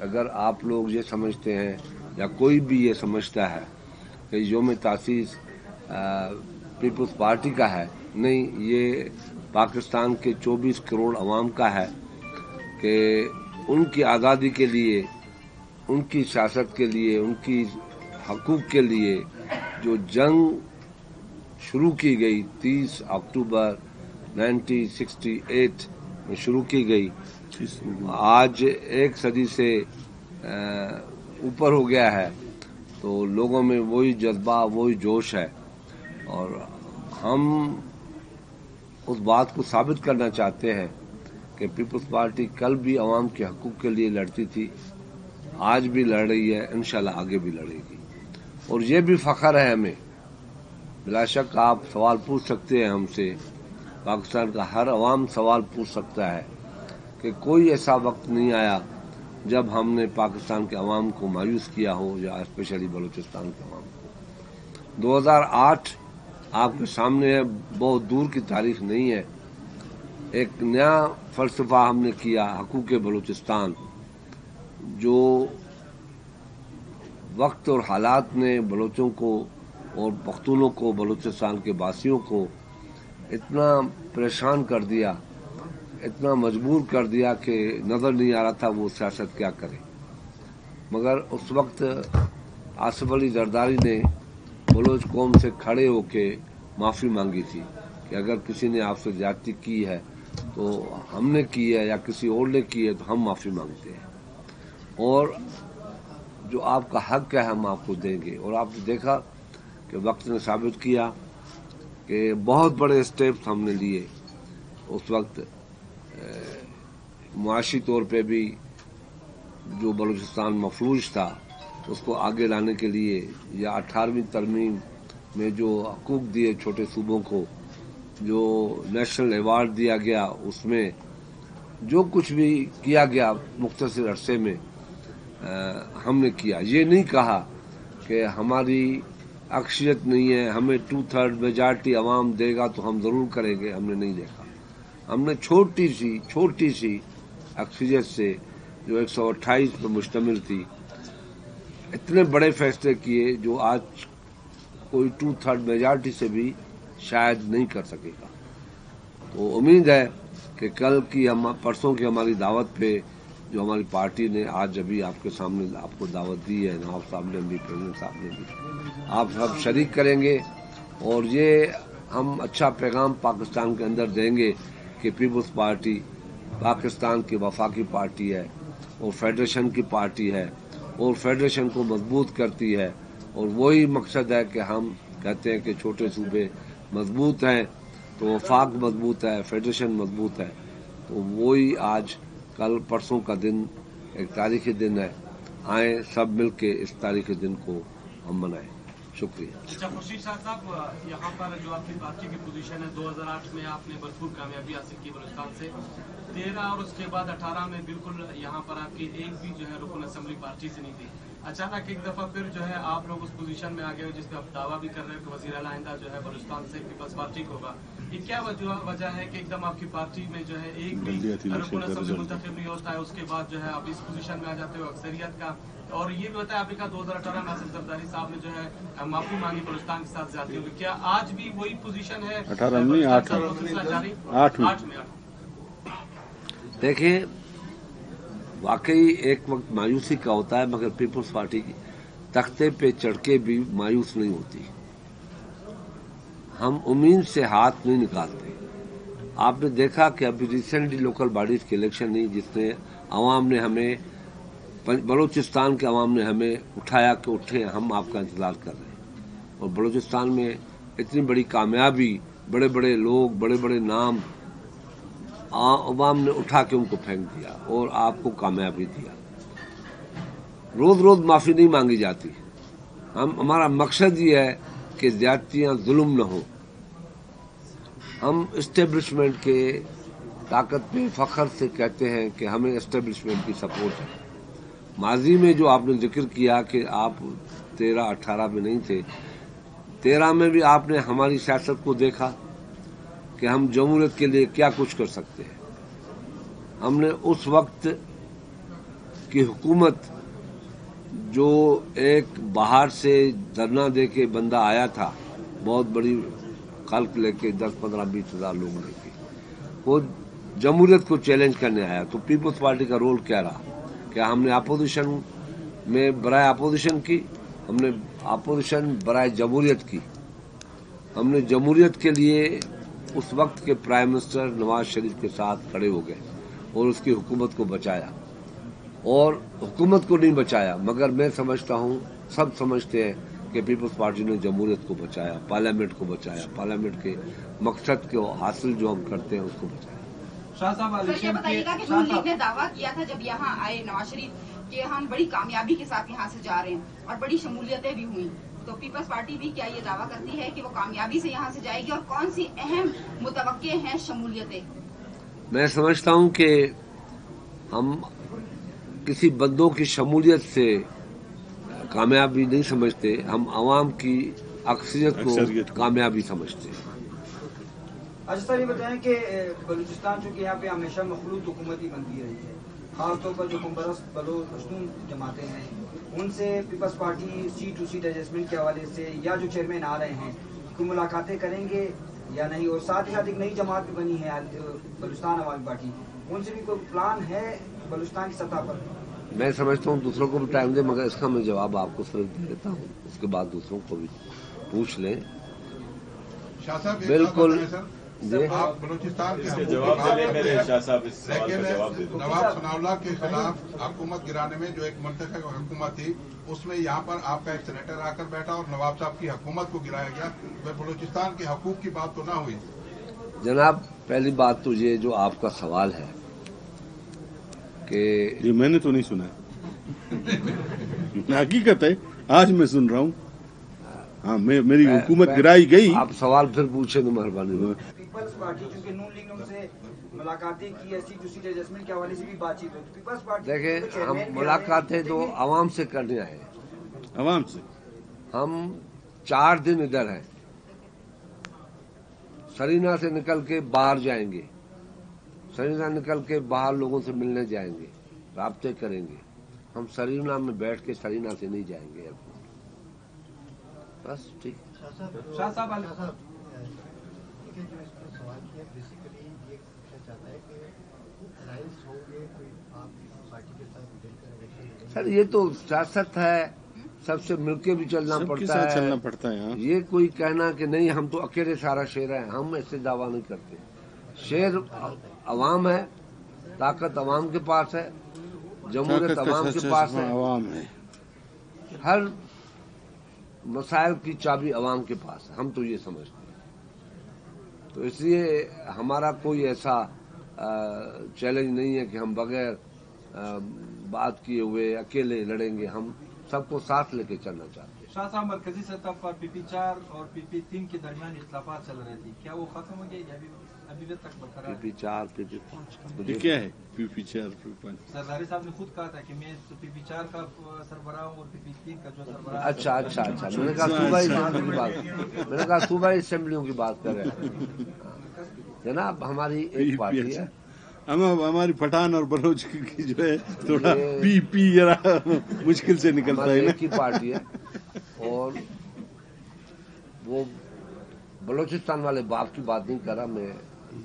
اگر آپ لوگ یہ سمجھتے ہیں یا کوئی بھی یہ سمجھتا ہے کہ یوم تاسیس پیپلز پارٹی کا ہے، نہیں، یہ پاکستان کے 24 کروڑ عوام کا ہے کہ ان کی آزادی کے لیے، ان کی سیاست کے لیے، ان کی حقوق کے لیے جو جنگ شروع کی گئی 30 اکتوبر 1968 میں شروع کی گئی، آج ایک صدی سے اوپر ہو گیا ہے، تو لوگوں میں وہی جذبہ، وہی جوش ہے، اور ہم اس بات کو ثابت کرنا چاہتے ہیں کہ پیپلز پارٹی کل بھی عوام کے حقوق کے لیے لڑتی تھی، آج بھی لڑ رہی ہے، انشاءاللہ آگے بھی لڑے گی، اور یہ بھی فخر ہے ہمیں۔ بلا شک آپ سوال پوچھ سکتے ہیں ہم سے، پاکستان کا ہر عوام سوال پوچھ سکتا ہے کہ کوئی ایسا وقت نہیں آیا جب ہم نے پاکستان کے عوام کو مایوس کیا ہو، یا اسپیشلی بلوچستان کے عوام کو۔ 2008 آپ کے سامنے ہے، بہت دور کی تاریخ نہیں ہے، ایک نیا فلسفہ ہم نے کیا، حقوق بلوچستان، جو وقت اور حالات نے بلوچوں کو اور پختونوں کو، بلوچستان کے باسیوں کو اتنا پریشان کر دیا، اتنا مجبور کر دیا کہ نظر نہیں آ رہا تھا وہ سیاست کیا کرے۔ مگر اس وقت آصف علی زرداری نے بلوچ قوم سے کھڑے ہو کے معافی مانگی تھی کہ اگر کسی نے آپ سے زیادتی کی ہے تو ہم نے کی ہے، یا کسی اور نے کی ہے تو ہم معافی مانگتے ہیں، اور جو آپ کا حق ہے ہم آپ کو دیں گے۔ اور آپ نے دیکھا کہ وقت نے ثابت کیا کہ بہت بڑے اسٹیپس ہم نے لیے اس وقت، معاشی طور پہ بھی جو بلوچستان مفلوج تھا اس کو آگے لانے کے لیے، یا 18ویں ترمیم میں جو حقوق دیے چھوٹے صوبوں کو، جو نیشنل ایوارڈ دیا گیا، اس میں جو کچھ بھی کیا گیا مختصر عرصے میں ہم نے کیا۔ یہ نہیں کہا کہ ہماری اکثریت نہیں ہے، ہمیں 2/3 میجارٹی عوام دے گا تو ہم ضرور کریں گے، ہم نے نہیں دیکھا۔ ہم نے چھوٹی سی اکثریت سے جو 128 پر مشتمل تھی، اتنے بڑے فیصلے کیے جو آج کوئی 2/3 میجارٹی سے بھی شاید نہیں کر سکے گا۔ تو امید ہے کہ کل کی پرسوں کی ہماری دعوت پہ جو ہماری پارٹی نے آج ابھی آپ کے سامنے آپ کو دعوت دی ہے، نواب صاحب نے بھی، پریزیڈنٹ صاحب نے بھی، آپ سب شریک کریں گے، اور یہ ہم اچھا پیغام پاکستان کے اندر دیں گے کہ پیپلز پارٹی پاکستان کی وفاقی پارٹی ہے، اور فیڈریشن کی پارٹی ہے، اور فیڈریشن کو مضبوط کرتی ہے، اور وہی مقصد ہے کہ ہم کہتے ہیں کہ چھوٹے صوبے مضبوط ہیں تو وفاق مضبوط ہے، فیڈریشن مضبوط ہے، تو وہی آج کل پرسوں کا دن ایک تاریخی دن ہے، آئیں سب مل کے اس تاریخی دن کو ہم منائیں۔ شکریہ۔ اچھا خورشید شاہ صاحب، یہاں پر جو آپ کی پارٹی کی پوزیشن ہے، 2008 میں آپ نے بھرپور کامیابی حاصل کی بلوچستان سے، 13 اور اس کے بعد 18 میں بالکل یہاں پر آپ کی ایک بھی جو ہے رکن اسمبلی پارٹی سے نہیں تھی، اچانک ایک دفعہ پھر جو ہے آپ لوگ اس پوزیشن میں آ گئے جس پہ آپ دعویٰ بھی کر رہے ہیں کہ وزیر اعلیٰ آئندہ جو ہے بلوچستان سے پیپلز پارٹی کو ہوگا، یہ کیا وجہ ہے کہ ایک دم آپ کی پارٹی میں جو ہے ایک بھی رکن اسمبلی منتخب نہیں ہوتا ہے، اس کے بعد جو ہے آپ اس پوزیشن میں آ جاتے ہو اکثریت کا؟ اور یہ بھی بتایا آپ کا 2018 میں آصف زرداری صاحب نے جو ہے معافی مانگی بلوچستان کے ساتھ زیادتی ہوگی، کیا آج بھی وہی پوزیشن ہے؟ 8 میں دیکھیں، واقعی ایک وقت مایوسی کا ہوتا ہے، مگر پیپلز پارٹی کی تختے پہ چڑھ کے بھی مایوس نہیں ہوتی، ہم امید سے ہاتھ نہیں نکالتے۔ آپ نے دیکھا کہ ابھی ریسنٹلی لوکل باڈیز کے الیکشن نہیں، جس نے عوام نے ہمیں، بلوچستان کے عوام نے ہمیں اٹھایا کہ اٹھے، ہم آپ کا انتظار کر رہے ہیں، اور بلوچستان میں اتنی بڑی کامیابی، بڑے بڑے لوگ، بڑے بڑے نام عوام نے اٹھا کے ان کو پھینک دیا اور آپ کو کامیابی دیا۔ روز روز معافی نہیں مانگی جاتی، ہمارا مقصد یہ ہے کہ زیادتیاں، ظلم نہ ہو۔ ہم اسٹیبلشمنٹ کے طاقت پہ فخر سے کہتے ہیں کہ ہمیں اسٹیبلشمنٹ کی سپورٹ ہے۔ ماضی میں جو آپ نے ذکر کیا کہ آپ 13-18 میں نہیں تھے، 13 میں بھی آپ نے ہماری سیاست کو دیکھا کہ ہم جمہوریت کے لیے کیا کچھ کر سکتے ہیں۔ ہم نے اس وقت की हुकूमत जो एक बाहर से धरना दे के बंदा आया था, बहुत बड़ी खल्क लेके 10-15-20 हज़ार लोग लेके, वो जमहूरियत को चैलेंज करने आया। तो पीपल्स पार्टी का रोल क्या रहा? क्या हमने अपोजिशन में बराए अपोजिशन की? हमने अपोजिशन बराए जमहूरियत की। हमने जमहूरियत के लिए उस वक्त के प्राइम मिनिस्टर नवाज शरीफ के साथ खड़े हो गए और उसकी हुकूमत को बचाया। और हुकूमत को नहीं बचाया, मगर मैं समझता हूँ, सब समझते हैं कि पीपल्स पार्टी ने जमहूरियत को बचाया, पार्लियामेंट को बचाया, पार्लियामेंट के मकसद को हासिल जो हम करते हैं उसको बचाया। शाह साहब, ये बताइएगा कि नून लीग ने दावा किया था जब यहाँ आए नवाज शरीफ कि हम बड़ी कामयाबी के साथ यहाँ से जा रहे हैं और बड़ी शमूलियतें भी हुई, तो पीपल्स पार्टी भी क्या ये दावा करती है कि वो कामयाबी से यहाँ से जाएगी, और कौन सी अहम मुतवक्के हैं शमूलियतें? मैं समझता हूँ कि हम किसी बंदों की शमूलियत से कामयाबी नहीं समझते, हम आवाम की अक्सरियत को कामयाबी समझते हैं। अच्छा सर, ये बताएं कि बलूचिस्तान चूँकि यहाँ पे हमेशा मखलूत हुकूमत ही बनती रही है, खासतौर पर जो कमबरस बलोच पश्तून जमातें हैं, उनसे peoples party seat to seat adjustment के हवाले से या जो चेयरमैन आ रहे हैं कोई मुलाकातें करेंगे या नहीं? और साथ ही साथ एक नई जमात भी बनी है बलूचिस्तान अवामी पार्टी, उनसे भी कोई प्लान है बलूचिस्तान की सतह पर? मैं समझता हूँ दूसरों को भी टाइम दे, मगर इसका मैं जवाब आपको सिर्फ दे देता हूँ, उसके बाद दूसरों को भी पूछ लें। बिल्कुल आप बलूचिस्तान के जवाब दे लें मेरे शाह साहब, इस सवाल का जवाब दे दें। नवाब सनाउल्लाह के खिलाफ हुकूमत गिराने में जो एक मुंतखब हुकूमत थी, उसमें यहाँ पर आपका एक सेनेटर आकर बैठा और नवाब साहब की हुकूमत को गिराया गया। वह बलूचिस्तान के हकूक की बात तो ना हुई। जनाब, पहली बात तो ये जो आपका सवाल है कि ये मैंने तो नहीं सुना हकीकत है, आज मैं सुन रहा हूँ। हाँ, मेरी हुकूमत गिराई गई। आप सवाल फिर पूछे तो मेहरबानी। पीपल्स पार्टी चूँकि नून लीग ने उनसे मुलाकातें की है, सीट टू सीट एडजस्टमेंट के हवाले से भी बातचीत हो, तो पीपल्स पार्टी देखें, हम मुलाकातें तो आवाम से करने आए हैं। आवाम से हम 4 दिन इधर हैं, सरीना से निकल के बाहर जाएंगे, सरीना निकल के बाहर लोगों से मिलने जाएंगे, राब्ते करेंगे। हम सरीना में बैठ के सरीना से नहीं जाएंगे एयरपोर्ट। बस ठीक। शाह साहब, सवाल किया बेसिकली ये पूछना चाहता है कि अलायंस होंगे कोई आप पार्टी के साथ मिलकर? सर, ये तो सियासत है, सबसे मिलके भी चलना पड़ता है। ये कोई कहना कि नहीं हम तो अकेले सारा शेर है, हम ऐसे दावा नहीं करते। शेर अवाम है, ताकत अवाम के पास है, जमहूरियत अवाम के पास है, हर मसाइल की चाबी अवाम के पास है। हम तो ये समझते हैं, तो इसलिए हमारा कोई ऐसा चैलेंज नहीं है कि हम बगैर बात किए हुए अकेले लड़ेंगे। हम सबको साथ लेके चलना चाहते हैं। शाह साहब, मरकजी सतह पर PP4 और PP3 के दरमियान इख्तिलाफात चल रहे थे, क्या वो खत्म हो गए या अभी तक बरकरार? PP4 PP5 ये क्या है? PP4 PP5 सरदारी साहब ने खुद कहा था कि मैं PP4 का सरबराह हूँ और PP3 का जो सरबराह। अच्छा, मैंने कहा सूबाई असेंबलियों की बात कर रहे हैं। जनाब, हमारी एक पार्टी है, हमारी पठान और बलोच की जो है थोड़ा पी जरा मुश्किल से निकलता है। एक ही पार्टी है और वो बलोचिस्तान वाले बाप की बात नहीं कर रहा, मैं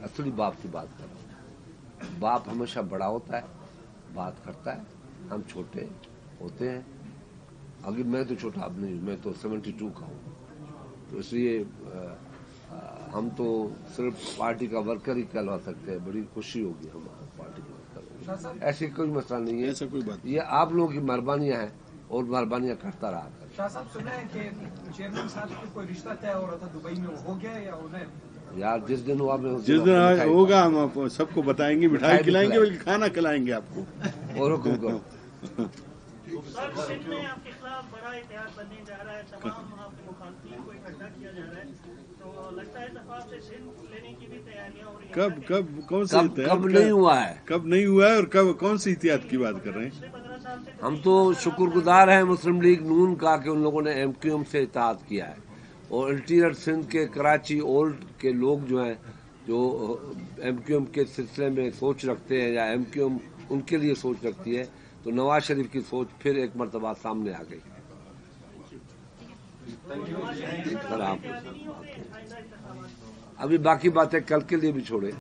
असली बाप की बात कर रहा हूँ। बाप हमेशा बड़ा होता है, बात करता है, हम छोटे होते हैं। अभी मैं तो छोटा अब नहीं हूँ, मैं तो 72 का हूँ, तो इसलिए हम तो सिर्फ पार्टी का वर्कर ही कहलवा सकते हैं। बड़ी खुशी होगी हमारे पार्टी के वर्कर, ऐसी कोई मसला नहीं है, ऐसा कोई बात। ये आप लोगों की मेहरबानियां हैं और मेहरबानियां करता रहा कर। शाह साहब, सुना है कि चेयरमैन साहब से कोई रिश्ता तय हो रहा था दुबई में, हो गया या हो गया? यार, जिस दिन हुआ मैं जिस दिन होगा हम आपको सबको बताएंगे, मिठाई खिलाएंगे, बल्कि खाना खिलाएंगे आपको। और हुक्म करो। सर, सिंध में आपके खिलाफ बड़ा इतिहास बनने जा रहा है, तमाम आपके मुखालफिन को इकट्ठा किया जा रहा है, तो लगता है दफा से सिंध लेने की भी तैयारियां हो रही हैं। कब कौन सी कब नहीं हुआ है? कब नहीं हुआ है और कब कौन सी एहतियात की बात कर रहे हैं? हम तो शुक्रगुजार हैं मुस्लिम लीग नून का कि उन लोगों ने MQM से इत्तेहाद किया है, और इंटीरियर सिंध के कराची ओल्ड के लोग जो हैं, जो MQM के सिलसिले में सोच रखते हैं या MQM उनके लिए सोच रखती है, तो नवाज शरीफ की सोच फिर एक मर्तबा सामने आ गई। सर आप अभी बाकी बातें कल के लिए भी छोड़े।